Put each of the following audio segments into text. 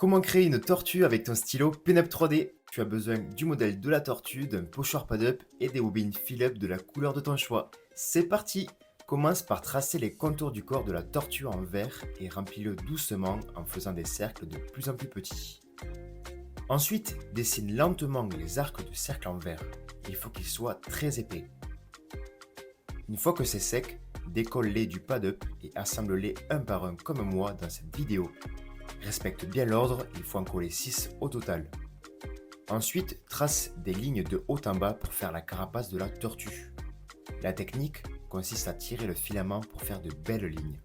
Comment créer une tortue avec ton stylo Pinup 3D? Tu as besoin du modèle de la tortue, d'un pochoir pad-up et des bobines fill-up de la couleur de ton choix. C'est parti! Commence par tracer les contours du corps de la tortue en vert et remplis-le doucement en faisant des cercles de plus en plus petits. Ensuite, dessine lentement les arcs de cercle en vert. Il faut qu'ils soient très épais. Une fois que c'est sec, décolle-les du pad-up et assemble-les un par un comme moi dans cette vidéo. Respecte bien l'ordre, il faut en coller 6 au total. Ensuite, trace des lignes de haut en bas pour faire la carapace de la tortue. La technique consiste à tirer le filament pour faire de belles lignes.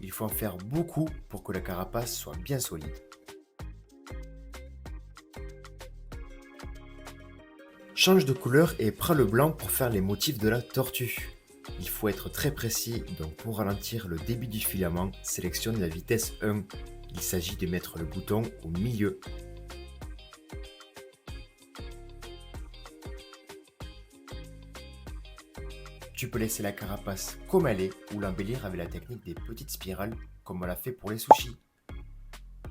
Il faut en faire beaucoup pour que la carapace soit bien solide. Change de couleur et prends le blanc pour faire les motifs de la tortue. Il faut être très précis, donc pour ralentir le débit du filament, sélectionne la vitesse 1. Il s'agit de mettre le bouton au milieu. Tu peux laisser la carapace comme elle est ou l'embellir avec la technique des petites spirales comme on l'a fait pour les sushis.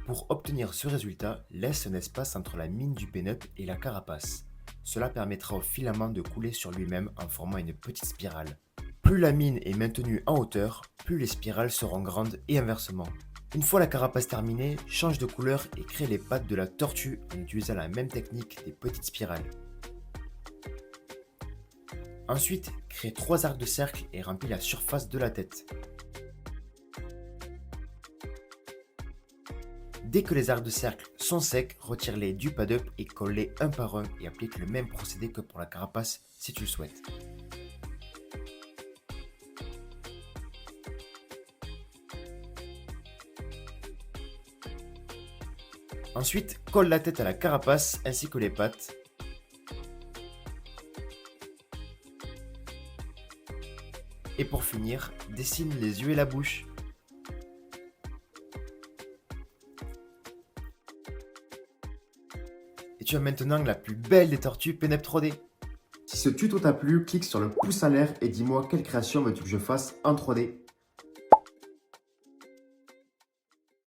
Pour obtenir ce résultat, laisse un espace entre la mine du Pinup et la carapace. Cela permettra au filament de couler sur lui-même en formant une petite spirale. Plus la mine est maintenue en hauteur, plus les spirales seront grandes et inversement. Une fois la carapace terminée, change de couleur et crée les pattes de la tortue en utilisant la même technique des petites spirales. Ensuite, crée 3 arcs de cercle et remplis la surface de la tête. Dès que les arcs de cercle sont secs, retire-les du pad-up et colle-les un par un et applique le même procédé que pour la carapace si tu le souhaites. Ensuite, colle la tête à la carapace ainsi que les pattes. Et pour finir, dessine les yeux et la bouche. Et tu as maintenant la plus belle des tortues Pinup 3D. Si ce tuto t'a plu, clique sur le pouce en l'air et dis-moi quelle création veux-tu que je fasse en 3D.